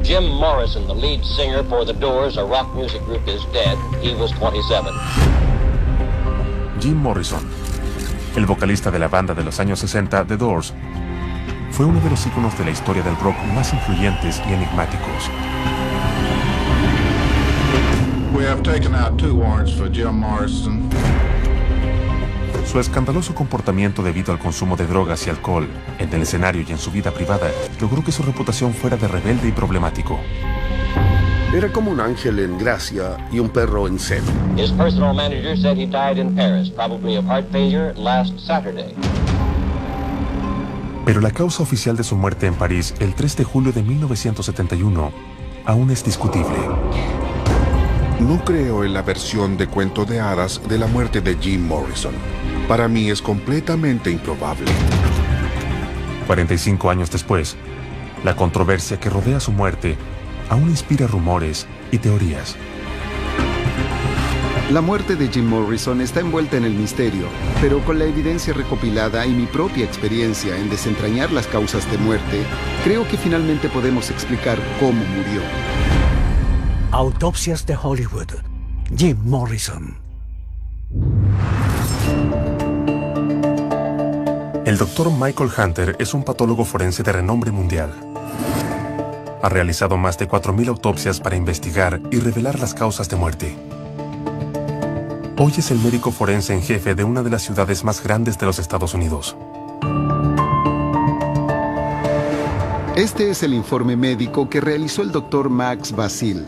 Jim Morrison, the lead singer for The Doors, a rock music group, is dead. He was 27. Jim Morrison, el vocalista de la banda de los años 60, The Doors, fue uno de los íconos de la historia del rock más influyentes y enigmáticos. We have taken out 2 warrants for Jim Morrison. Su escandaloso comportamiento debido al consumo de drogas y alcohol en el escenario y en su vida privada logró que su reputación fuera de rebelde y problemático. Era como un ángel en gracia y un perro en celo. His personal manager said he died in Paris, probably of heart failure, last Saturday. Pero la causa oficial de su muerte en París el 3 de julio de 1971 aún es discutible. No creo en la versión de cuento de hadas de la muerte de Jim Morrison. Para mí es completamente improbable. 45 años después, la controversia que rodea su muerte aún inspira rumores y teorías. La muerte de Jim Morrison está envuelta en el misterio, pero con la evidencia recopilada y mi propia experiencia en desentrañar las causas de muerte, creo que finalmente podemos explicar cómo murió. Autopsias de Hollywood. Jim Morrison. El doctor Michael Hunter es un patólogo forense de renombre mundial. Ha realizado más de 4.000 autopsias para investigar y revelar las causas de muerte. Hoy es el médico forense en jefe de una de las ciudades más grandes de los Estados Unidos. Este es el informe médico que realizó el doctor Max Basil.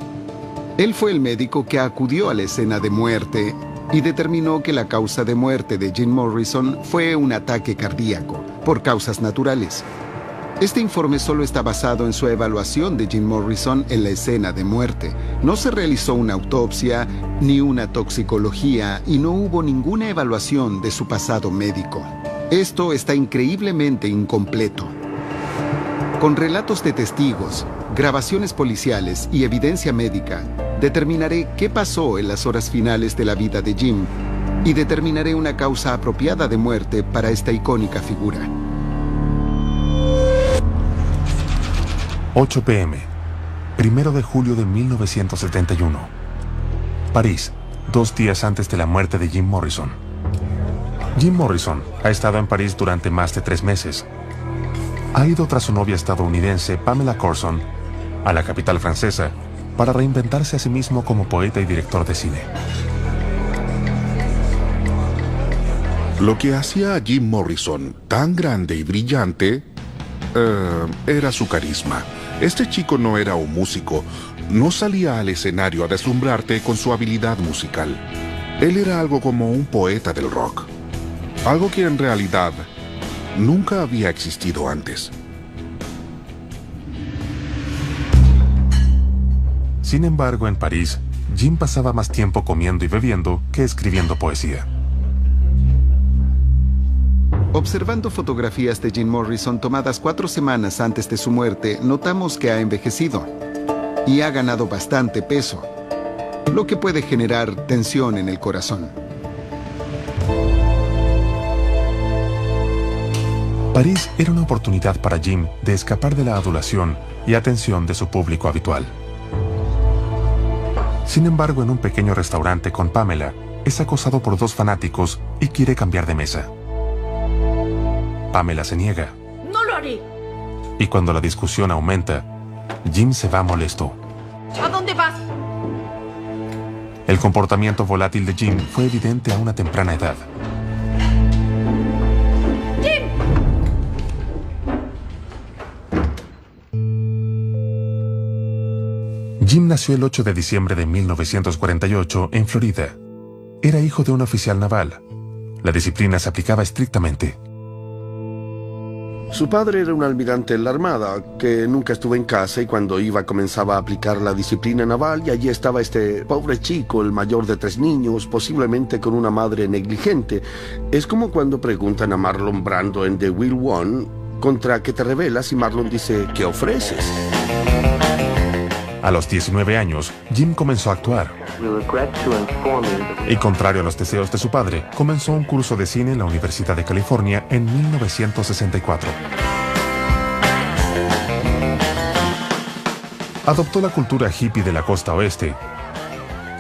Él fue el médico que acudió a la escena de muerte y determinó que la causa de muerte de Jim Morrison fue un ataque cardíaco, por causas naturales. Este informe solo está basado en su evaluación de Jim Morrison en la escena de muerte. No se realizó una autopsia ni una toxicología y no hubo ninguna evaluación de su pasado médico. Esto está increíblemente incompleto. Con relatos de testigos, grabaciones policiales y evidencia médica, determinaré qué pasó en las horas finales de la vida de Jim y determinaré una causa apropiada de muerte para esta icónica figura. 8 p.m., 1 de julio de 1971. París, 2 días antes de la muerte de Jim Morrison. Jim Morrison ha estado en París durante más de 3 meses. Ha ido tras su novia estadounidense, Pamela Courson, a la capital francesa para reinventarse a sí mismo como poeta y director de cine. Lo que hacía a Jim Morrison tan grande y brillante era su carisma. Este chico no era un músico, no salía al escenario a deslumbrarte con su habilidad musical. Él era algo como un poeta del rock, algo que en realidad nunca había existido antes. Sin embargo, en París, Jim pasaba más tiempo comiendo y bebiendo que escribiendo poesía. Observando fotografías de Jim Morrison tomadas 4 semanas antes de su muerte, notamos que ha envejecido y ha ganado bastante peso, lo que puede generar tensión en el corazón. París era una oportunidad para Jim de escapar de la adulación y atención de su público habitual. Sin embargo, en un pequeño restaurante con Pamela, es acosado por 2 fanáticos y quiere cambiar de mesa. Pamela se niega. ¡No lo haré! Y cuando la discusión aumenta, Jim se va molesto. ¿A dónde vas? El comportamiento volátil de Jim fue evidente a una temprana edad. Jim nació el 8 de diciembre de 1948 en Florida. Era hijo de un oficial naval. La disciplina se aplicaba estrictamente. Su padre era un almirante en la Armada, que nunca estuvo en casa y cuando iba comenzaba a aplicar la disciplina naval y allí estaba este pobre chico, el mayor de 3 niños, posiblemente con una madre negligente. Es como cuando preguntan a Marlon Brando en The Will One contra qué te rebelas y Marlon dice ¿qué ofreces? A los 19 años, Jim comenzó a actuar. Y contrario a los deseos de su padre, comenzó un curso de cine en la Universidad de California en 1964. Adoptó la cultura hippie de la costa oeste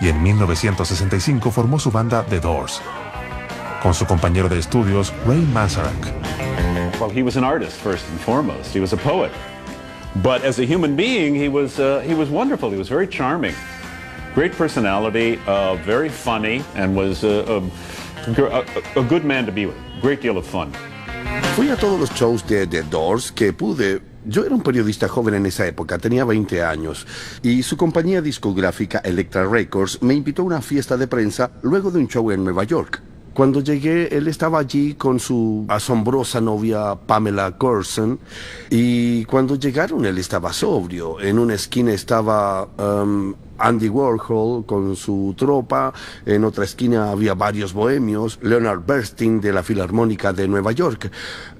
y en 1965 formó su banda The Doors, con su compañero de estudios Ray Manzarek. Well, he was an artist first and foremost. He was a poet. But as a human being, he was wonderful. He was very charming. Great personality, very funny, and was a good man to be with. Great deal of fun. Fui a todos los shows de The Doors que pude. Yo era un periodista joven en esa época, tenía 20 años, y su compañía discográfica Elektra Records me invitó a una fiesta de prensa luego de un show en Nueva York. Cuando llegué, él estaba allí con su asombrosa novia Pamela Curson, y cuando llegaron él estaba sobrio. En una esquina estaba Andy Warhol con su tropa, en otra esquina había varios bohemios, Leonard Bernstein de la Filarmónica de Nueva York.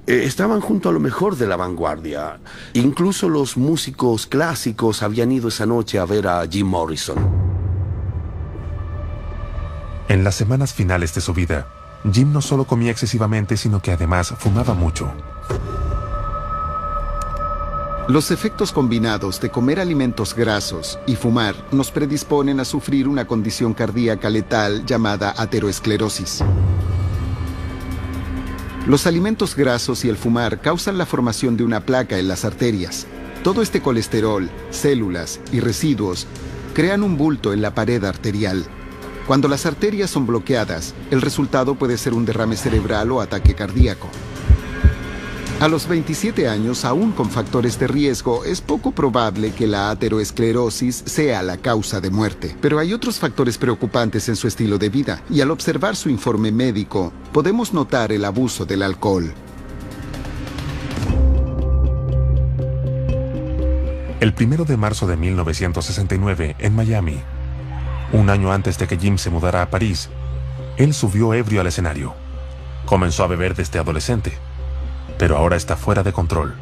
Estaban junto a lo mejor de la vanguardia. Incluso los músicos clásicos habían ido esa noche a ver a Jim Morrison. En las semanas finales de su vida, Jim no solo comía excesivamente, sino que además fumaba mucho. Los efectos combinados de comer alimentos grasos y fumar nos predisponen a sufrir una condición cardíaca letal llamada ateroesclerosis. Los alimentos grasos y el fumar causan la formación de una placa en las arterias. Todo este colesterol, células y residuos crean un bulto en la pared arterial. Cuando las arterias son bloqueadas, el resultado puede ser un derrame cerebral o ataque cardíaco. A los 27 años, aún con factores de riesgo, es poco probable que la ateroesclerosis sea la causa de muerte. Pero hay otros factores preocupantes en su estilo de vida, y al observar su informe médico, podemos notar el abuso del alcohol. El 1 de marzo de 1969, en Miami, un año antes de que Jim se mudara a París, él subió ebrio al escenario. Comenzó a beber desde adolescente, pero ahora está fuera de control.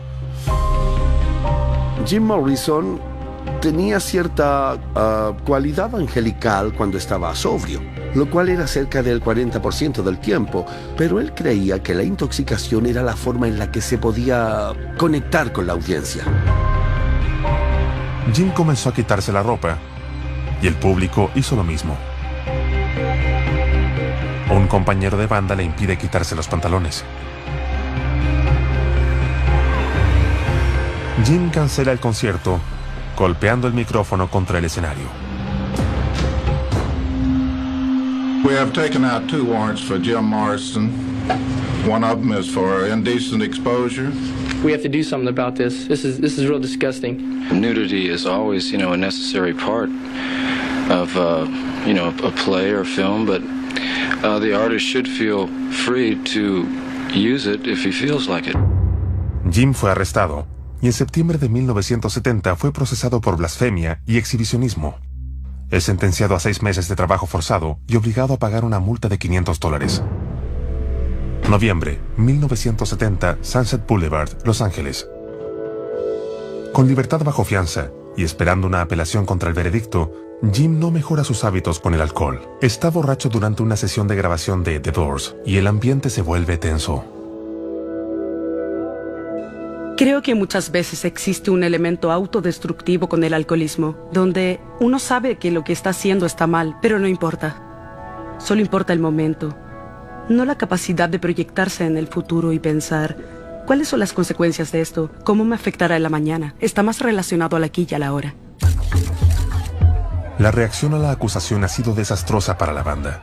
Jim Morrison tenía cierta cualidad angelical cuando estaba sobrio, lo cual era cerca del 40% del tiempo, pero él creía que la intoxicación era la forma en la que se podía conectar con la audiencia. Jim comenzó a quitarse la ropa, y el público hizo lo mismo. Un compañero de banda le impide quitarse los pantalones. Jim cancela el concierto, golpeando el micrófono contra el escenario. We have taken out 2 warrants for Jim Morrison. One of them is for indecent exposure. We have to do something about this. This is real disgusting. Nudity is always, a necessary part of, a play or film, but the artist should feel free to use it if he feels like it. Jim fue arrestado y en septiembre de 1970 fue procesado por blasfemia y exhibicionismo. Es sentenciado a 6 meses de trabajo forzado y obligado a pagar una multa de $500. Noviembre, 1970, Sunset Boulevard, Los Ángeles. Con libertad bajo fianza y esperando una apelación contra el veredicto, Jim no mejora sus hábitos con el alcohol. Está borracho durante una sesión de grabación de The Doors y el ambiente se vuelve tenso. Creo que muchas veces existe un elemento autodestructivo con el alcoholismo, donde uno sabe que lo que está haciendo está mal, pero no importa. Solo importa el momento, no la capacidad de proyectarse en el futuro y pensar, ¿cuáles son las consecuencias de esto? ¿Cómo me afectará en la mañana? Está más relacionado al aquí y a la hora. La reacción a la acusación ha sido desastrosa para la banda.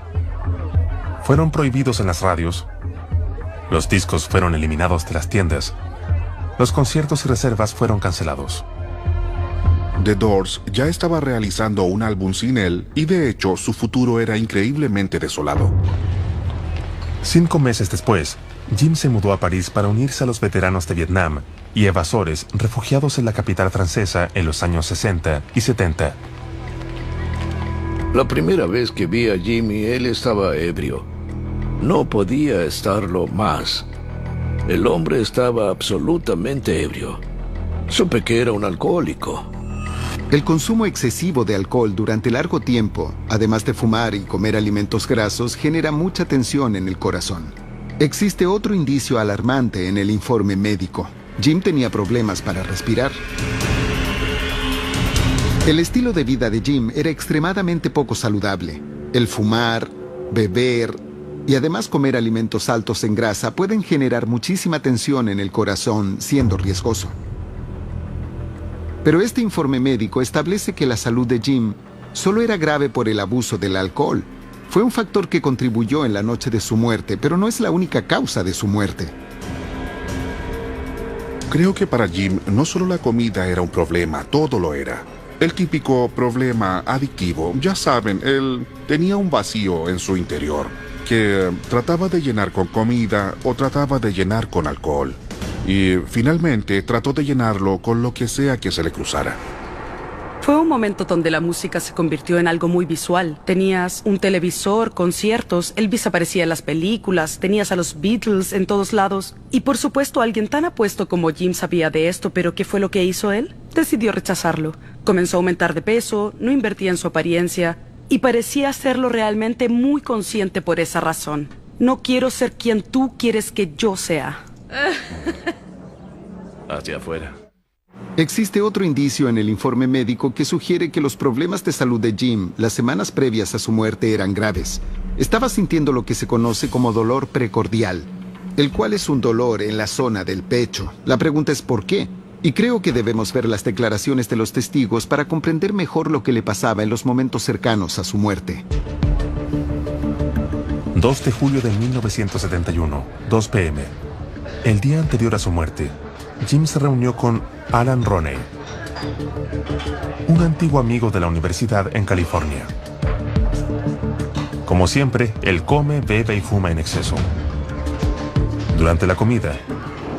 Fueron prohibidos en las radios, los discos fueron eliminados de las tiendas, los conciertos y reservas fueron cancelados. The Doors ya estaba realizando un álbum sin él y de hecho su futuro era increíblemente desolado. 5 meses después, Jim se mudó a París para unirse a los veteranos de Vietnam y evasores refugiados en la capital francesa en los años 60 y 70. La primera vez que vi a Jimmy, él estaba ebrio. No podía estarlo más. El hombre estaba absolutamente ebrio. Supe que era un alcohólico. El consumo excesivo de alcohol durante largo tiempo, además de fumar y comer alimentos grasos, genera mucha tensión en el corazón. Existe otro indicio alarmante en el informe médico. Jim tenía problemas para respirar. El estilo de vida de Jim era extremadamente poco saludable. El fumar, beber y además comer alimentos altos en grasa pueden generar muchísima tensión en el corazón, siendo riesgoso. Pero este informe médico establece que la salud de Jim solo era grave por el abuso del alcohol. Fue un factor que contribuyó en la noche de su muerte, pero no es la única causa de su muerte. Creo que para Jim no solo la comida era un problema, todo lo era. El típico problema adictivo, ya saben, él tenía un vacío en su interior que trataba de llenar con comida o trataba de llenar con alcohol. Y finalmente trató de llenarlo con lo que sea que se le cruzara. Fue un momento donde la música se convirtió en algo muy visual. Tenías un televisor, conciertos, Elvis aparecía en las películas, tenías a los Beatles en todos lados. Y por supuesto alguien tan apuesto como Jim sabía de esto, pero ¿qué fue lo que hizo él? Decidió rechazarlo. Comenzó a aumentar de peso, no invertía en su apariencia y parecía hacerlo realmente muy consciente por esa razón. No quiero ser quien tú quieres que yo sea. Hacia afuera. Existe otro indicio en el informe médico que sugiere que los problemas de salud de Jim las semanas previas a su muerte eran graves. Estaba sintiendo lo que se conoce como dolor precordial, el cual es un dolor en la zona del pecho. La pregunta es ¿por qué? Y creo que debemos ver las declaraciones de los testigos para comprender mejor lo que le pasaba en los momentos cercanos a su muerte. 2 de julio de 1971, 2 p.m. El día anterior a su muerte, Jim se reunió con Alan Roney, un antiguo amigo de la universidad en California. Como siempre, él come, bebe y fuma en exceso. Durante la comida,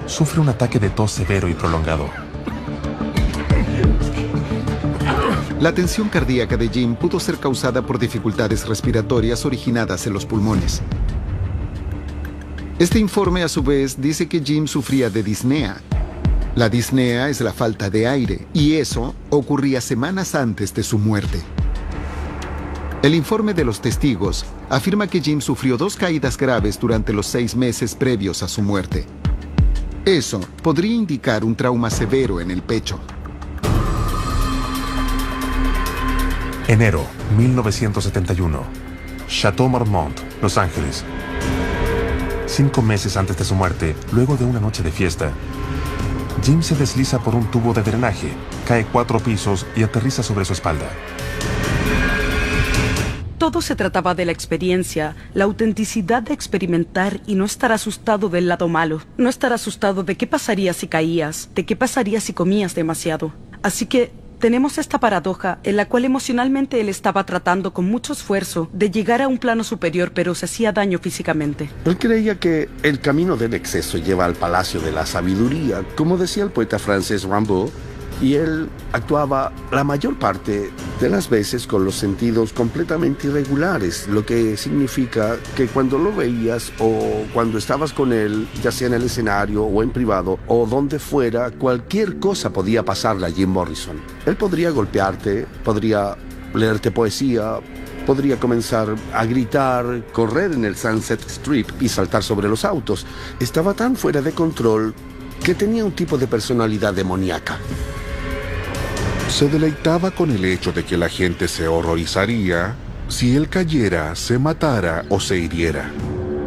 sufre un ataque de tos severo y prolongado. La tensión cardíaca de Jim pudo ser causada por dificultades respiratorias originadas en los pulmones. Este informe, a su vez, dice que Jim sufría de disnea. La disnea es la falta de aire, y eso ocurría semanas antes de su muerte. El informe de los testigos afirma que Jim sufrió 2 caídas graves durante los 6 meses previos a su muerte. Eso podría indicar un trauma severo en el pecho. Enero 1971. Chateau Marmont, Los Ángeles. 5 meses antes de su muerte, luego de una noche de fiesta, Jim se desliza por un tubo de drenaje, cae 4 pisos y aterriza sobre su espalda. Todo se trataba de la experiencia, la autenticidad de experimentar y no estar asustado del lado malo. No estar asustado de qué pasaría si caías, de qué pasaría si comías demasiado. Así que tenemos esta paradoja en la cual emocionalmente él estaba tratando con mucho esfuerzo de llegar a un plano superior, pero se hacía daño físicamente. Él creía que el camino del exceso lleva al palacio de la sabiduría, como decía el poeta francés Rimbaud, y él actuaba la mayor parte de las veces con los sentidos completamente irregulares, lo que significa que cuando lo veías o cuando estabas con él, ya sea en el escenario o en privado o donde fuera, cualquier cosa podía pasarle a Jim Morrison. Él podría golpearte, podría leerte poesía, podría comenzar a gritar, correr en el Sunset Strip y saltar sobre los autos. Estaba tan fuera de control que tenía un tipo de personalidad demoníaca. Se deleitaba con el hecho de que la gente se horrorizaría si él cayera, se matara o se hiriera.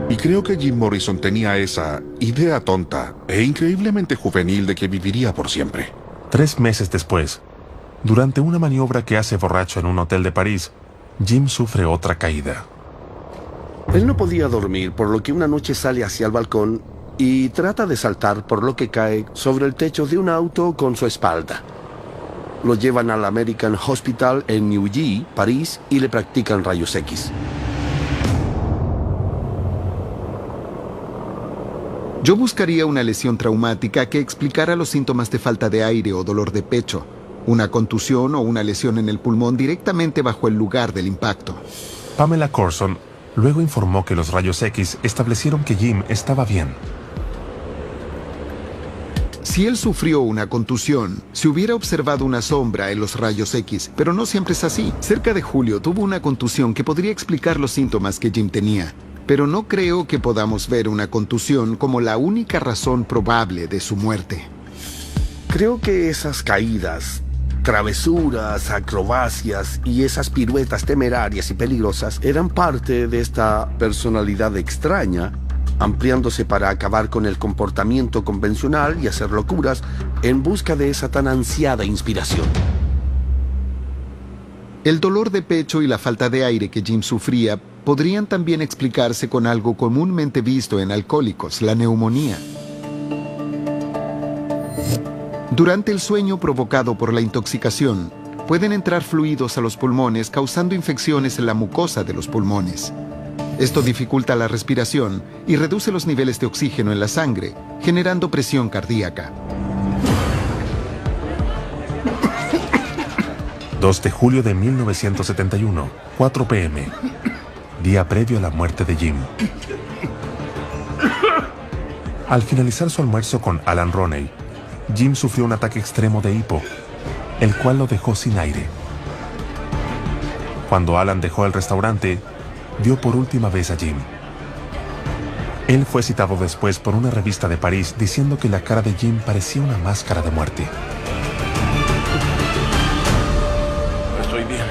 Y creo que Jim Morrison tenía esa idea tonta e increíblemente juvenil de que viviría por siempre. 3 meses después, durante una maniobra que hace borracho en un hotel de París, Jim sufre otra caída. Él no podía dormir, por lo que una noche sale hacia el balcón y trata de saltar, por lo que cae sobre el techo de un auto con su espalda. Lo llevan al American Hospital en Neuilly, París, y le practican rayos X. Yo buscaría una lesión traumática que explicara los síntomas de falta de aire o dolor de pecho, una contusión o una lesión en el pulmón directamente bajo el lugar del impacto. Pamela Corson luego informó que los rayos X establecieron que Jim estaba bien. Si él sufrió una contusión, se hubiera observado una sombra en los rayos X, pero no siempre es así. Cerca de julio tuvo una contusión que podría explicar los síntomas que Jim tenía, pero no creo que podamos ver una contusión como la única razón probable de su muerte. Creo que esas caídas travesuras, acrobacias y esas piruetas temerarias y peligrosas eran parte de esta personalidad extraña, ampliándose para acabar con el comportamiento convencional y hacer locuras en busca de esa tan ansiada inspiración. El dolor de pecho y la falta de aire que Jim sufría podrían también explicarse con algo comúnmente visto en alcohólicos, la neumonía. Durante el sueño provocado por la intoxicación, pueden entrar fluidos a los pulmones causando infecciones en la mucosa de los pulmones. Esto dificulta la respiración y reduce los niveles de oxígeno en la sangre, generando presión cardíaca. 2 de julio de 1971, 4 p.m., día previo a la muerte de Jim. Al finalizar su almuerzo con Alan Roney, Jim sufrió un ataque extremo de hipo, el cual lo dejó sin aire. Cuando Alan dejó el restaurante, vio por última vez a Jim. Él fue citado después por una revista de París diciendo que la cara de Jim parecía una máscara de muerte. Estoy bien.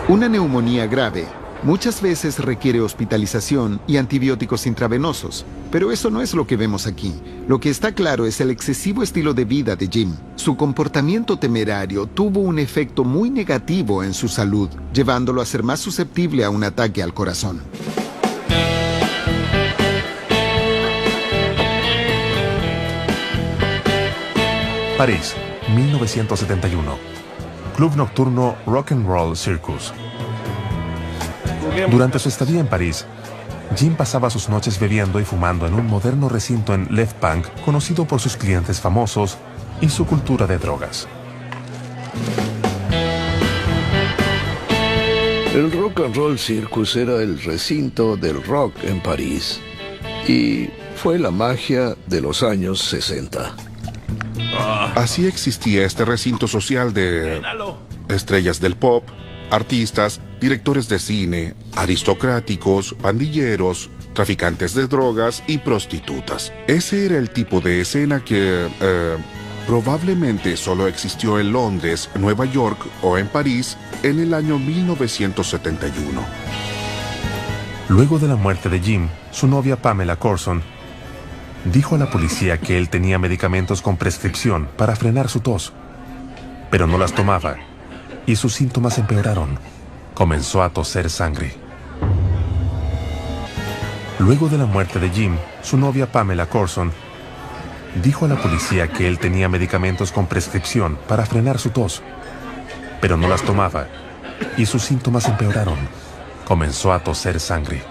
Una neumonía grave muchas veces requiere hospitalización y antibióticos intravenosos, pero eso no es lo que vemos aquí. Lo que está claro es el excesivo estilo de vida de Jim. Su comportamiento temerario tuvo un efecto muy negativo en su salud, llevándolo a ser más susceptible a un ataque al corazón. París, 1971. Club nocturno Rock and Roll Circus. Durante su estadía en París, Jim pasaba sus noches bebiendo y fumando en un moderno recinto en Left Bank conocido por sus clientes famosos y su cultura de drogas. El Rock and Roll Circus era el recinto del rock en París y fue la magia de los años 60. Así existía este recinto social de estrellas del pop, artistas, directores de cine, aristocráticos, pandilleros, traficantes de drogas y prostitutas. Ese era el tipo de escena que probablemente solo existió en Londres, Nueva York o en París en el año 1971. Luego de la muerte de Jim, su novia Pamela Corson dijo a la policía que él tenía medicamentos con prescripción para frenar su tos, pero no las tomaba y sus síntomas empeoraron. Comenzó a toser sangre. Luego de la muerte de Jim, su novia Pamela Corson dijo a la policía que él tenía medicamentos con prescripción para frenar su tos, pero no las tomaba y sus síntomas empeoraron. Comenzó a toser sangre.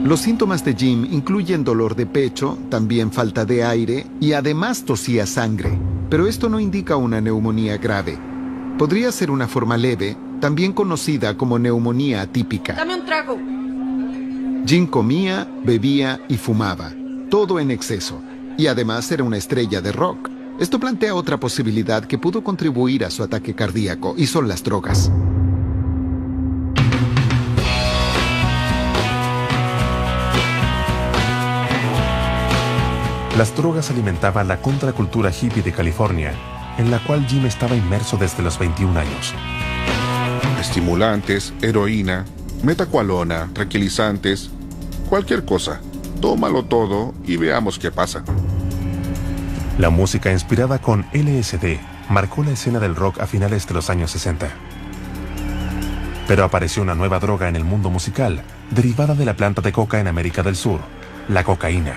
Los síntomas de Jim incluyen dolor de pecho, también falta de aire y además tosía sangre. Pero esto no indica una neumonía grave. Podría ser una forma leve, también conocida como neumonía atípica. Dame un trago. Jim comía, bebía y fumaba, todo en exceso. Y además era una estrella de rock. Esto plantea otra posibilidad que pudo contribuir a su ataque cardíaco, y son las drogas. Las drogas alimentaban la contracultura hippie de California, en la cual Jim estaba inmerso desde los 21 años. Estimulantes, heroína, metacualona, tranquilizantes, cualquier cosa. Tómalo todo y veamos qué pasa. La música inspirada con LSD marcó la escena del rock a finales de los años 60. Pero apareció una nueva droga en el mundo musical, derivada de la planta de coca en América del Sur, la cocaína.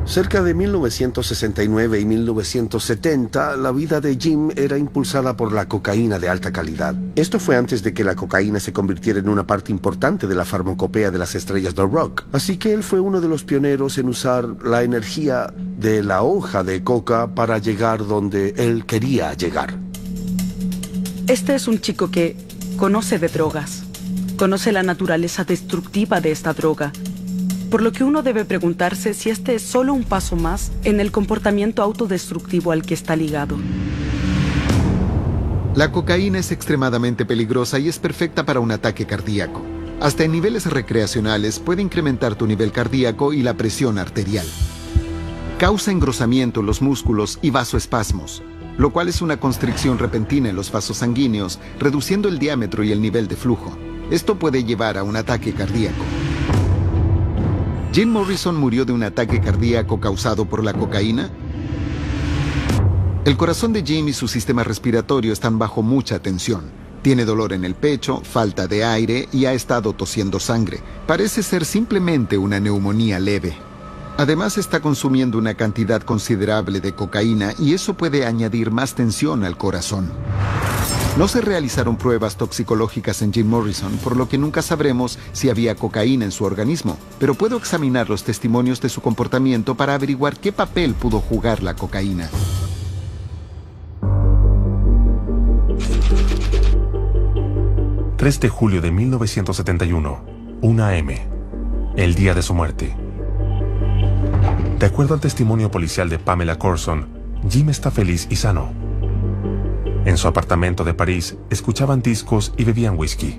Cerca de 1969 y 1970, la vida de Jim era impulsada por la cocaína de alta calidad. Esto fue antes de que la cocaína se convirtiera en una parte importante de la farmacopea de las estrellas del rock. Así que él fue uno de los pioneros en usar la energía de la hoja de coca para llegar donde él quería llegar. Este es un chico que conoce de drogas, conoce la naturaleza destructiva de esta droga, por lo que uno debe preguntarse si este es solo un paso más en el comportamiento autodestructivo al que está ligado. La cocaína es extremadamente peligrosa y es perfecta para un ataque cardíaco. Hasta en niveles recreacionales puede incrementar tu nivel cardíaco y la presión arterial. Causa engrosamiento en los músculos y vasoespasmos, lo cual es una constricción repentina en los vasos sanguíneos, reduciendo el diámetro y el nivel de flujo. Esto puede llevar a un ataque cardíaco. ¿Jim Morrison murió de un ataque cardíaco causado por la cocaína? El corazón de Jim y su sistema respiratorio están bajo mucha tensión. Tiene dolor en el pecho, falta de aire y ha estado tosiendo sangre. Parece ser simplemente una neumonía leve. Además está consumiendo una cantidad considerable de cocaína y eso puede añadir más tensión al corazón. No se realizaron pruebas toxicológicas en Jim Morrison, por lo que nunca sabremos si había cocaína en su organismo, pero puedo examinar los testimonios de su comportamiento para averiguar qué papel pudo jugar la cocaína. ...3 de julio de 1971, 1 a.m., el día de su muerte. De acuerdo al testimonio policial de Pamela Courson, Jim está feliz y sano. En su apartamento de París, escuchaban discos y bebían whisky.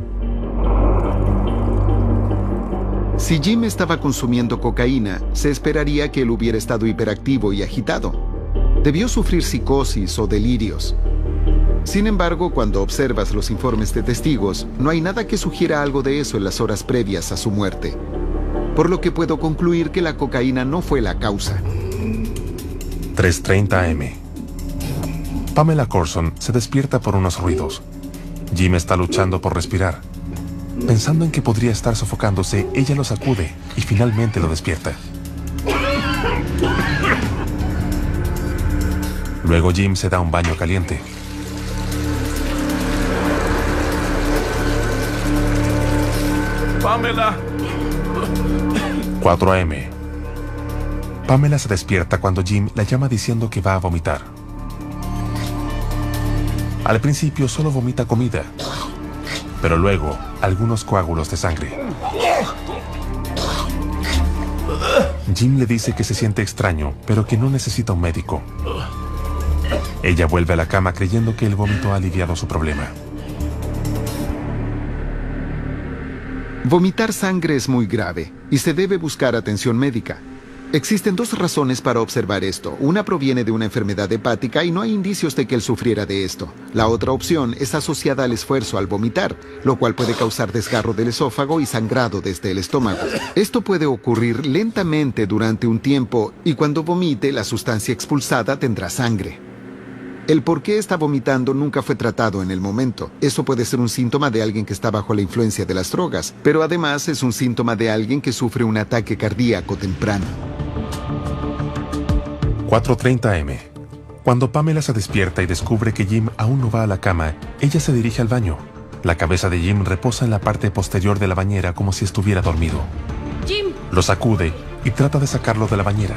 Si Jim estaba consumiendo cocaína, se esperaría que él hubiera estado hiperactivo y agitado. Debió sufrir psicosis o delirios. Sin embargo, cuando observas los informes de testigos, no hay nada que sugiera algo de eso en las horas previas a su muerte. Por lo que puedo concluir que la cocaína no fue la causa. 3:30 a.m. Pamela Courson se despierta por unos ruidos. Jim está luchando por respirar. Pensando en que podría estar sofocándose, ella lo sacude y finalmente lo despierta. Luego Jim se da un baño caliente. ¡Pamela! 4 a.m. Pamela se despierta cuando Jim la llama diciendo que va a vomitar. Al principio solo vomita comida, pero luego algunos coágulos de sangre. Jim le dice que se siente extraño, pero que no necesita un médico. Ella vuelve a la cama creyendo que el vómito ha aliviado su problema. Vomitar sangre es muy grave y se debe buscar atención médica. Existen dos razones para observar esto. Una proviene de una enfermedad hepática y no hay indicios de que él sufriera de esto. La otra opción es asociada al esfuerzo al vomitar, lo cual puede causar desgarro del esófago y sangrado desde el estómago. Esto puede ocurrir lentamente durante un tiempo y cuando vomite, la sustancia expulsada tendrá sangre. El por qué está vomitando nunca fue tratado en el momento. Eso puede ser un síntoma de alguien que está bajo la influencia de las drogas, pero además es un síntoma de alguien que sufre un ataque cardíaco temprano. 4:30 a.m. Cuando Pamela se despierta y descubre que Jim aún no va a la cama, ella se dirige al baño. La cabeza de Jim reposa en la parte posterior de la bañera como si estuviera dormido. Jim, Lo sacude y trata de sacarlo de la bañera,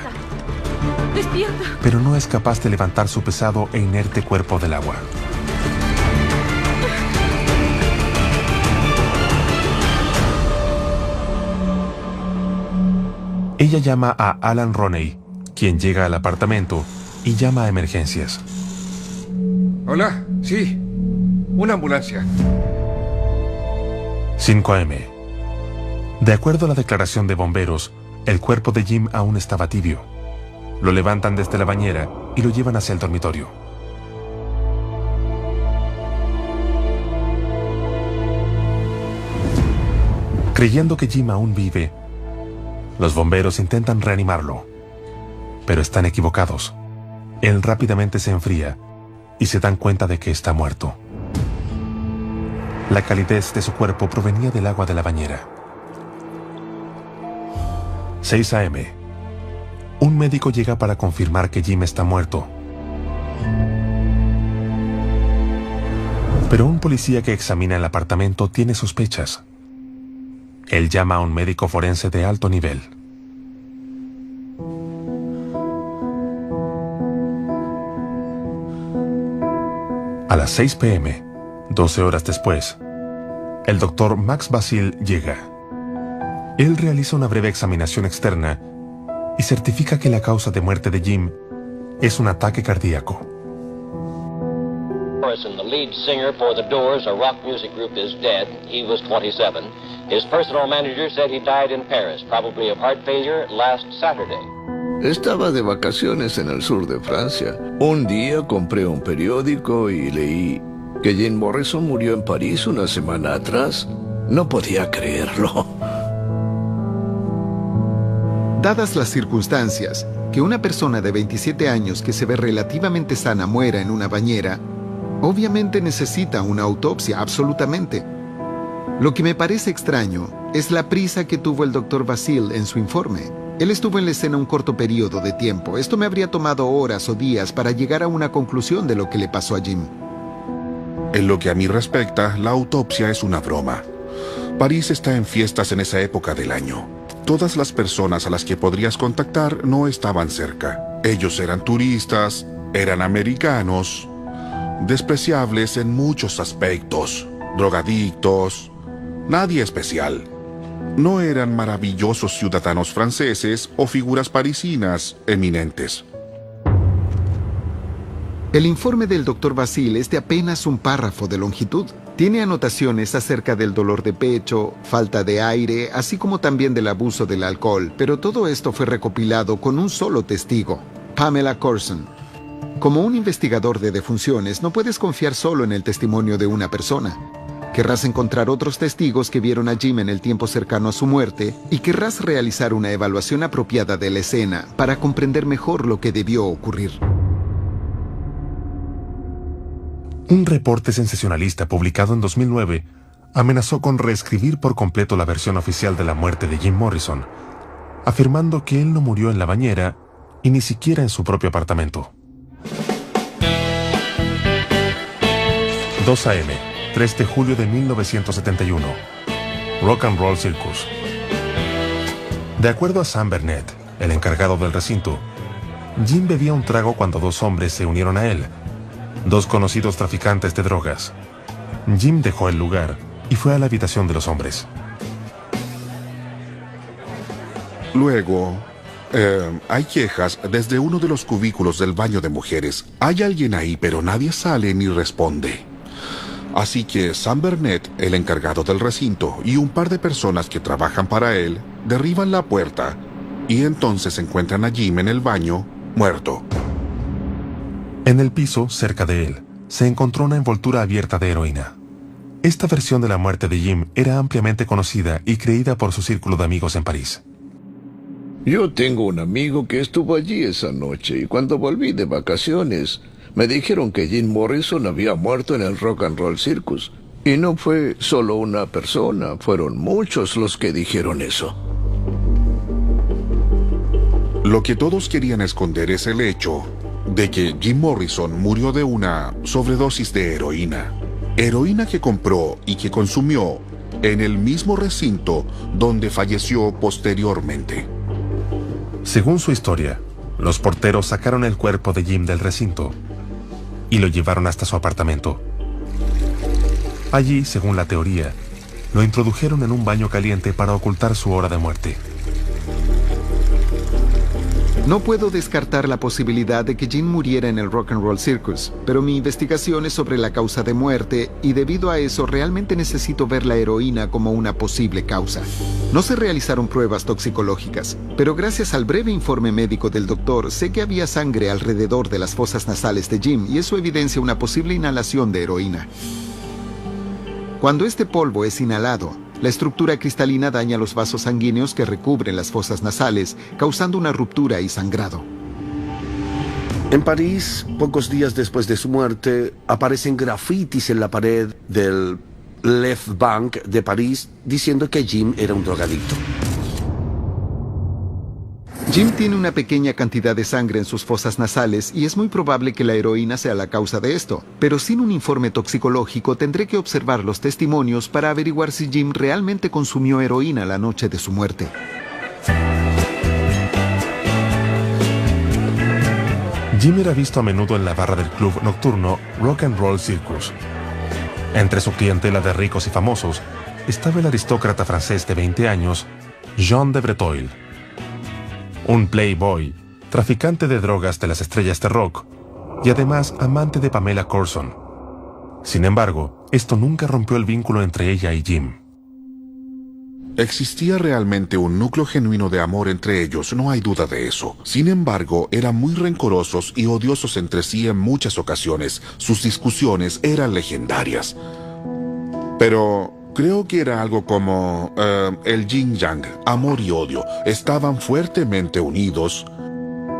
despierta. pero no es capaz de levantar su pesado e inerte cuerpo del agua. Ella llama a Alan Roney, quien llega al apartamento y llama a emergencias. Hola, sí, una ambulancia. 5 a.m. De acuerdo a la declaración de bomberos, el cuerpo de Jim aún estaba tibio. Lo levantan desde la bañera y lo llevan hacia el dormitorio. Creyendo que Jim aún vive, los bomberos intentan reanimarlo, pero están equivocados. Él rápidamente se enfría y se dan cuenta de que está muerto. La calidez de su cuerpo provenía del agua de la bañera. 6 a.m. Un médico llega para confirmar que Jim está muerto. Pero un policía que examina el apartamento tiene sospechas. Él llama a un médico forense de alto nivel. A las 6 p.m., 12 horas después, el doctor Max Basil llega. Él realiza una breve examinación externa y certifica que la causa de muerte de Jim es un ataque cardíaco. Morrison, the lead singer for The Doors, a rock music group, is dead. He was 27. His personal manager said he died in Paris, probably of heart failure, last Saturday. Estaba de vacaciones en el sur de Francia. Un día compré un periódico y leí que Jim Morrison murió en París una semana atrás. No podía creerlo. Dadas las circunstancias, que una persona de 27 años que se ve relativamente sana muera en una bañera, obviamente necesita una autopsia, absolutamente. Lo que me parece extraño es la prisa que tuvo el Dr. Basil en su informe. Él estuvo en la escena un corto periodo de tiempo. Esto me habría tomado horas o días para llegar a una conclusión de lo que le pasó a Jim. En lo que a mí respecta, la autopsia es una broma. París está en fiestas en esa época del año. Todas las personas a las que podrías contactar no estaban cerca. Ellos eran turistas, eran americanos, despreciables en muchos aspectos, drogadictos, nadie especial. No eran maravillosos ciudadanos franceses o figuras parisinas eminentes. El informe del Dr. Basil es de apenas un párrafo de longitud. Tiene anotaciones acerca del dolor de pecho, falta de aire, así como también del abuso del alcohol, pero todo esto fue recopilado con un solo testigo, Pamela Courson. Como un investigador de defunciones, no puedes confiar solo en el testimonio de una persona. Querrás encontrar otros testigos que vieron a Jim en el tiempo cercano a su muerte y querrás realizar una evaluación apropiada de la escena para comprender mejor lo que debió ocurrir. Un reporte sensacionalista publicado en 2009 amenazó con reescribir por completo la versión oficial de la muerte de Jim Morrison, afirmando que él no murió en la bañera y ni siquiera en su propio apartamento. 2 a.m., 3 de julio de 1971. Rock and Roll Circus. De acuerdo a Sam Burnett, el encargado del recinto, Jim bebía un trago cuando dos hombres se unieron a él, dos conocidos traficantes de drogas. Jim dejó el lugar y fue a la habitación de los hombres. Luego, hay quejas desde uno de los cubículos del baño de mujeres. Hay alguien ahí, pero nadie sale ni responde. Así que Sam Burnett, el encargado del recinto, y un par de personas que trabajan para él, derriban la puerta y entonces encuentran a Jim en el baño, muerto. En el piso, cerca de él, se encontró una envoltura abierta de heroína. Esta versión de la muerte de Jim era ampliamente conocida y creída por su círculo de amigos en París. Yo tengo un amigo que estuvo allí esa noche y cuando volví de vacaciones me dijeron que Jim Morrison había muerto en el Rock and Roll Circus. Y no fue solo una persona, fueron muchos los que dijeron eso. Lo que todos querían esconder es el hecho de que Jim Morrison murió de una sobredosis de heroína. Heroína que compró y que consumió en el mismo recinto donde falleció posteriormente. Según su historia, los porteros sacaron el cuerpo de Jim del recinto y lo llevaron hasta su apartamento. Allí, según la teoría, lo introdujeron en un baño caliente para ocultar su hora de muerte. No puedo descartar la posibilidad de que Jim muriera en el Rock and Roll Circus, pero mi investigación es sobre la causa de muerte y debido a eso realmente necesito ver la heroína como una posible causa. No se realizaron pruebas toxicológicas, pero gracias al breve informe médico del doctor sé que había sangre alrededor de las fosas nasales de Jim y eso evidencia una posible inhalación de heroína. Cuando este polvo es inhalado, la estructura cristalina daña los vasos sanguíneos que recubren las fosas nasales, causando una ruptura y sangrado. En París, pocos días después de su muerte, aparecen grafitis en la pared del Left Bank de París diciendo que Jim era un drogadicto. Jim tiene una pequeña cantidad de sangre en sus fosas nasales y es muy probable que la heroína sea la causa de esto, pero sin un informe toxicológico tendré que observar los testimonios para averiguar si Jim realmente consumió heroína la noche de su muerte. Jim era visto a menudo en la barra del club nocturno Rock and Roll Circus. Entre su clientela de ricos y famosos estaba el aristócrata francés de 20 años, Jean de Breteuil. Un playboy, traficante de drogas de las estrellas de rock y además amante de Pamela Courson, Sin embargo, esto nunca rompió el vínculo entre ella y Jim. Existía realmente un núcleo genuino de amor entre ellos, no hay duda de eso. Sin embargo, eran muy rencorosos y odiosos entre sí en muchas ocasiones. Sus discusiones eran legendarias. Pero creo que era algo como el yin-yang, amor y odio. Estaban fuertemente unidos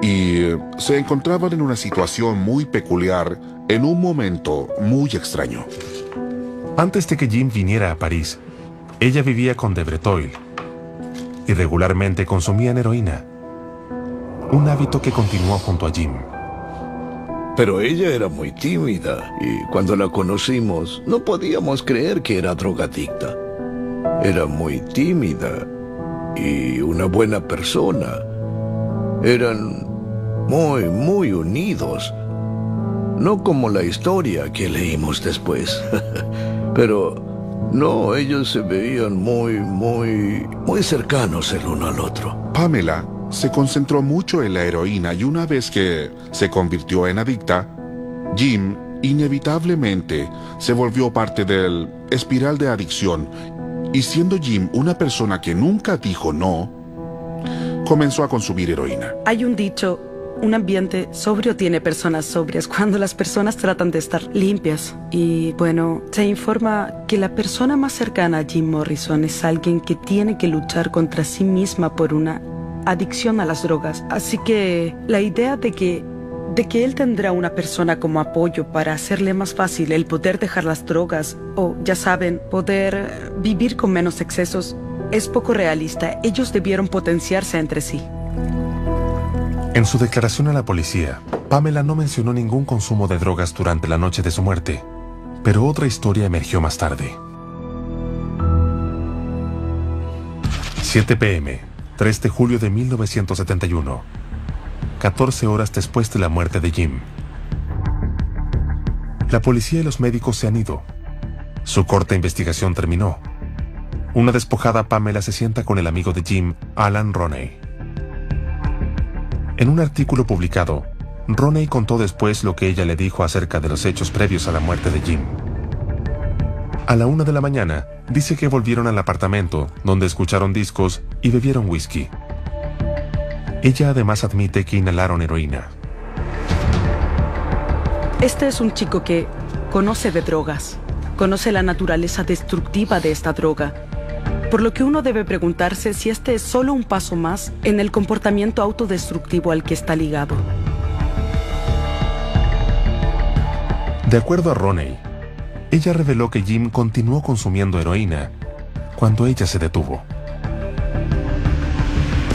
y se encontraban en una situación muy peculiar, en un momento muy extraño. Antes de que Jim viniera a París, ella vivía con de Breteuil y regularmente consumían heroína, un hábito que continuó junto a Jim. Pero ella era muy tímida y cuando la conocimos no podíamos creer que era drogadicta. Era muy tímida y una buena persona. Eran muy unidos. No como la historia que leímos después. Pero no, ellos se veían muy cercanos el uno al otro. Pamela se concentró mucho en la heroína y una vez que se convirtió en adicta, Jim inevitablemente se volvió parte del espiral de adicción y siendo Jim una persona que nunca dijo no, comenzó a consumir heroína. Hay un dicho, un ambiente sobrio tiene personas sobrias cuando las personas tratan de estar limpias. Y bueno, se informa que la persona más cercana a Jim Morrison es alguien que tiene que luchar contra sí misma por una adicción a las drogas. Así que la idea de que él tendrá una persona como apoyo para hacerle más fácil el poder dejar las drogas o, ya saben, poder vivir con menos excesos es poco realista. Ellos debieron potenciarse entre sí. En su declaración a la policía, Pamela no mencionó ningún consumo de drogas durante la noche de su muerte, pero otra historia emergió más tarde. 7 p.m., 3 de julio de 1971, 14 horas después de la muerte de Jim. La policía y los médicos se han ido. Su corta investigación terminó. Una despojada Pamela se sienta con el amigo de Jim, Alan Roney. En un artículo publicado, Roney contó después lo que ella le dijo acerca de los hechos previos a la muerte de Jim. A la 1 de la mañana, dice que volvieron al apartamento, donde escucharon discos y bebieron whisky. Ella además admite que inhalaron heroína. Este es un chico que conoce de drogas, conoce la naturaleza destructiva de esta droga, por lo que uno debe preguntarse si este es solo un paso más en el comportamiento autodestructivo al que está ligado. De acuerdo a Roney, ella reveló que Jim continuó consumiendo heroína cuando ella se detuvo.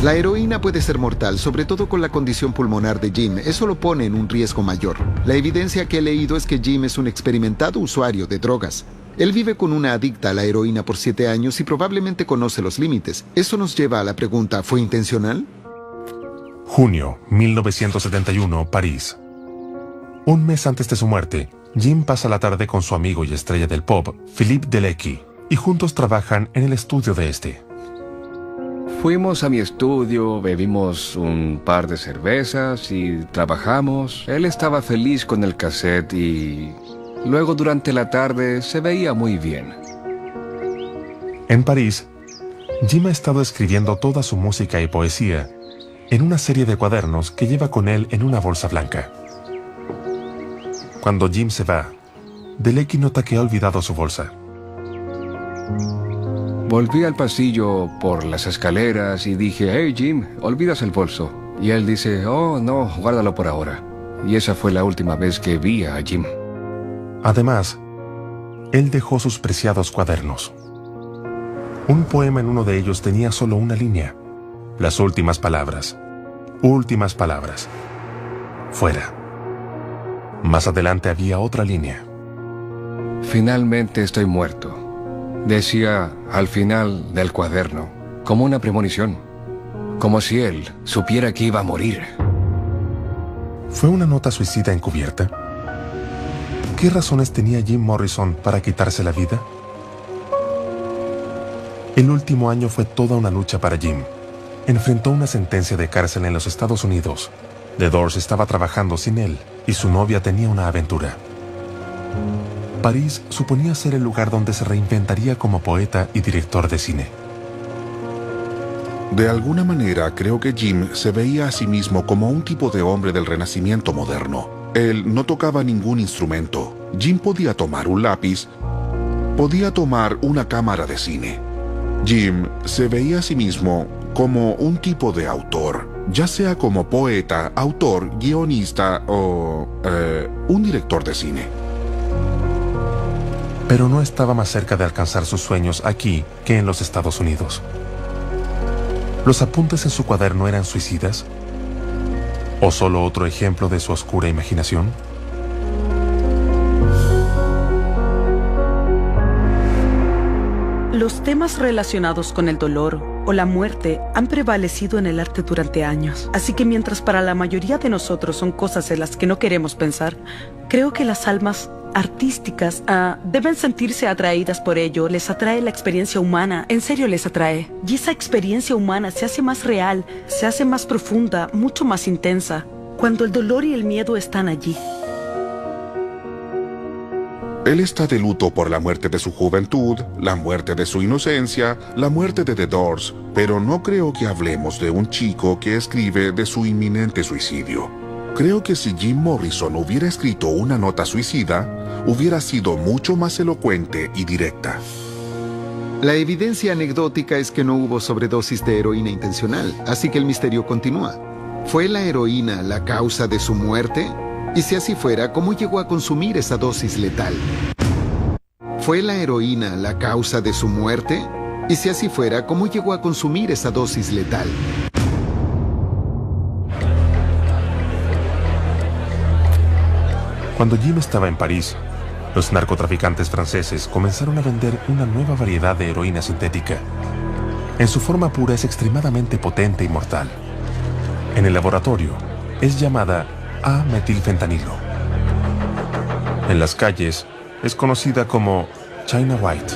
La heroína puede ser mortal, sobre todo con la condición pulmonar de Jim. Eso lo pone en un riesgo mayor. La evidencia que he leído es que Jim es un experimentado usuario de drogas. Él vive con una adicta a la heroína por 7 años y probablemente conoce los límites. Eso nos lleva a la pregunta, ¿fue intencional? Junio 1971, París. Un mes antes de su muerte, Jim pasa la tarde con su amigo y estrella del pop, Philippe Delecki, y juntos trabajan en el estudio de este. Fuimos a mi estudio, bebimos un par de cervezas y trabajamos. Él estaba feliz con el cassette y luego durante la tarde se veía muy bien. En París, Jim ha estado escribiendo toda su música y poesía en una serie de cuadernos que lleva con él en una bolsa blanca. Cuando Jim se va, Delecki nota que ha olvidado su bolsa. Volví al pasillo por las escaleras y dije, «Hey Jim, olvidas el bolso». Y él dice, «Oh, no, guárdalo por ahora». Y esa fue la última vez que vi a Jim. Además, él dejó sus preciados cuadernos. Un poema en uno de ellos tenía solo una línea. Las últimas palabras. Últimas palabras. Fuera. Más adelante había otra línea. Finalmente estoy muerto. Decía al final del cuaderno, como una premonición, como si él supiera que iba a morir. ¿Fue una nota suicida encubierta? ¿Qué razones tenía Jim Morrison para quitarse la vida? El último año fue toda una lucha para Jim. Enfrentó una sentencia de cárcel en los Estados Unidos. The Doors estaba trabajando sin él y su novia tenía una aventura. París suponía ser el lugar donde se reinventaría como poeta y director de cine. De alguna manera, creo que Jim se veía a sí mismo como un tipo de hombre del Renacimiento moderno. Él no tocaba ningún instrumento. Jim podía tomar un lápiz, podía tomar una cámara de cine. Jim se veía a sí mismo como un tipo de autor, ya sea como poeta, autor, guionista o un director de cine. Pero no estaba más cerca de alcanzar sus sueños aquí que en los Estados Unidos. ¿Los apuntes en su cuaderno eran suicidas? ¿O solo otro ejemplo de su oscura imaginación? Los temas relacionados con el dolor o la muerte han prevalecido en el arte durante años. Así que mientras para la mayoría de nosotros son cosas en las que no queremos pensar, creo que las almas artísticas deben sentirse atraídas por ello. Les atrae la experiencia humana, en serio les atrae. Y esa experiencia humana se hace más real, se hace más profunda, mucho más intensa, cuando el dolor y el miedo están allí. Él está de luto por la muerte de su juventud, la muerte de su inocencia, la muerte de The Doors, pero no creo que hablemos de un chico que escribe de su inminente suicidio. Creo que si Jim Morrison hubiera escrito una nota suicida, hubiera sido mucho más elocuente y directa. La evidencia anecdótica es que no hubo sobredosis de heroína intencional, así que el misterio continúa. ¿Fue la heroína la causa de su muerte? Y si así fuera, ¿cómo llegó a consumir esa dosis letal? ¿Fue la heroína la causa de su muerte? Y si así fuera, ¿cómo llegó a consumir esa dosis letal? Cuando Jim estaba en París, los narcotraficantes franceses comenzaron a vender una nueva variedad de heroína sintética. En su forma pura es extremadamente potente y mortal. En el laboratorio es llamada A-metilfentanilo. En las calles es conocida como China White.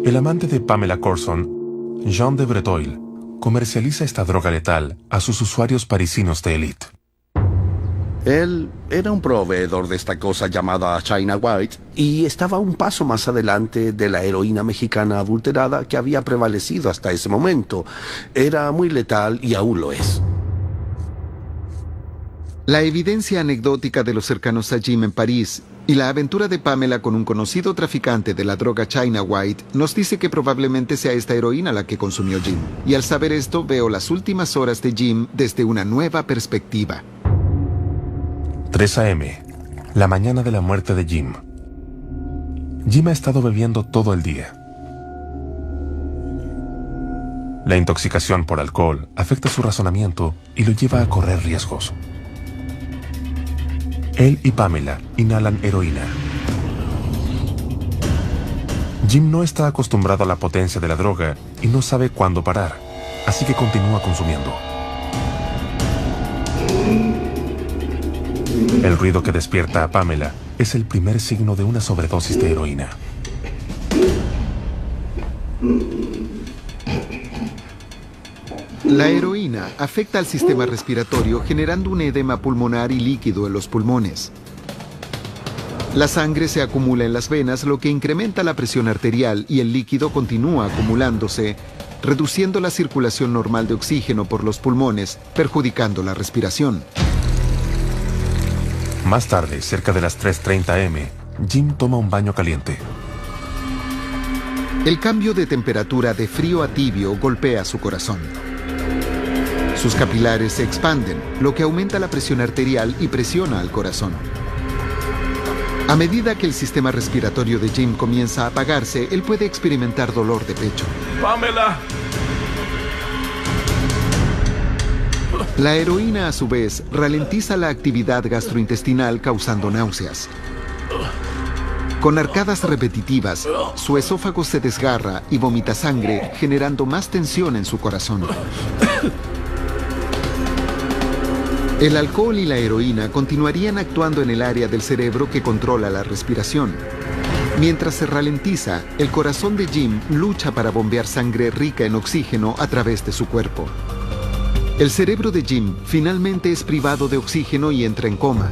El amante de Pamela Courson, Jean de Bredoil, comercializa esta droga letal a sus usuarios parisinos de élite. Él era un proveedor de esta cosa llamada China White y estaba un paso más adelante de la heroína mexicana adulterada que había prevalecido hasta ese momento. Era muy letal y aún lo es. La evidencia anecdótica de los cercanos a Jim en París y la aventura de Pamela con un conocido traficante de la droga China White nos dice que probablemente sea esta heroína la que consumió Jim. Y al saber esto, veo las últimas horas de Jim desde una nueva perspectiva. 3 a.m., la mañana de la muerte de Jim. Jim ha estado bebiendo todo el día. La intoxicación por alcohol afecta su razonamiento y lo lleva a correr riesgos. Él y Pamela inhalan heroína. Jim no está acostumbrado a la potencia de la droga y no sabe cuándo parar, así que continúa consumiendo. El ruido que despierta a Pamela es el primer signo de una sobredosis de heroína. La heroína afecta al sistema respiratorio generando un edema pulmonar y líquido en los pulmones. La sangre se acumula en las venas, lo que incrementa la presión arterial y el líquido continúa acumulándose, reduciendo la circulación normal de oxígeno por los pulmones, perjudicando la respiración. Más tarde, cerca de las 3:30 am, Jim toma un baño caliente. El cambio de temperatura de frío a tibio golpea su corazón. Sus capilares se expanden, lo que aumenta la presión arterial y presiona al corazón. A medida que el sistema respiratorio de Jim comienza a apagarse, él puede experimentar dolor de pecho. ¡Pamela! La heroína, a su vez, ralentiza la actividad gastrointestinal causando náuseas. Con arcadas repetitivas, su esófago se desgarra y vomita sangre, generando más tensión en su corazón. El alcohol y la heroína continuarían actuando en el área del cerebro que controla la respiración. Mientras se ralentiza, el corazón de Jim lucha para bombear sangre rica en oxígeno a través de su cuerpo. El cerebro de Jim finalmente es privado de oxígeno y entra en coma,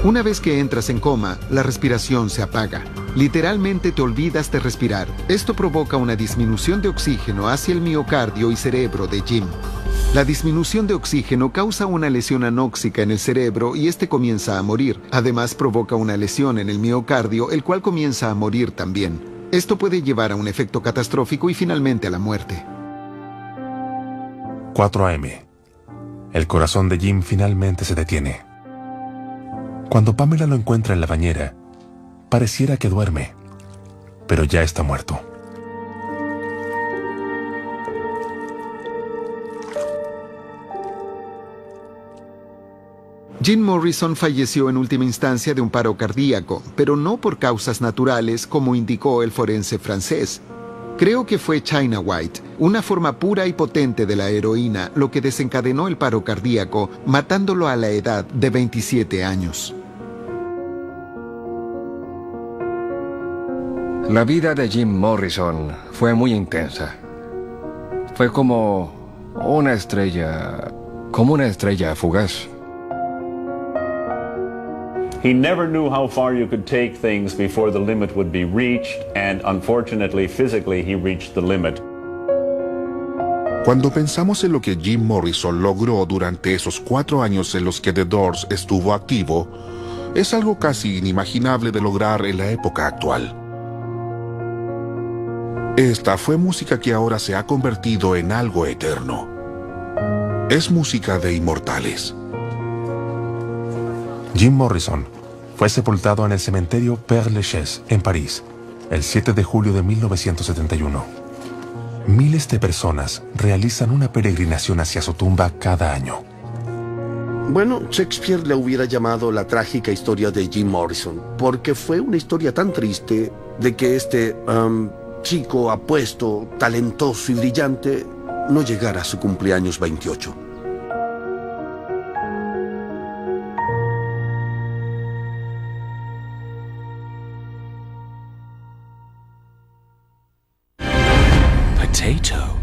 Una vez que entras en coma, la respiración se apaga. Literalmente te olvidas de respirar. Esto provoca una disminución de oxígeno hacia el miocardio y cerebro de Jim. La disminución de oxígeno causa una lesión anóxica en el cerebro y este comienza a morir. Además, provoca una lesión en el miocardio, el cual comienza a morir también. Esto puede llevar a un efecto catastrófico y finalmente a la muerte. 4 a.m. El corazón de Jim finalmente se detiene. Cuando Pamela lo encuentra en la bañera, pareciera que duerme, pero ya está muerto. Jim Morrison falleció en última instancia de un paro cardíaco, pero no por causas naturales como indicó el forense francés. Creo que fue China White, una forma pura y potente de la heroína, lo que desencadenó el paro cardíaco, matándolo a la edad de 27 años. La vida de Jim Morrison fue muy intensa. Fue como una estrella fugaz. He never knew how far you could take things before the limit would be reached, and unfortunately, physically, he reached the limit. Cuando pensamos en lo que Jim Morrison logró durante esos 4 años en los que The Doors estuvo activo, es algo casi inimaginable de lograr en la época actual. Esta fue música que ahora se ha convertido en algo eterno. Es música de inmortales. Jim Morrison fue sepultado en el cementerio Père-Lachaise, en París, el 7 de julio de 1971. Miles de personas realizan una peregrinación hacia su tumba cada año. Bueno, Shakespeare le hubiera llamado la trágica historia de Jim Morrison, porque fue una historia tan triste de que este chico apuesto, talentoso y brillante no llegara a su cumpleaños 28. Potato.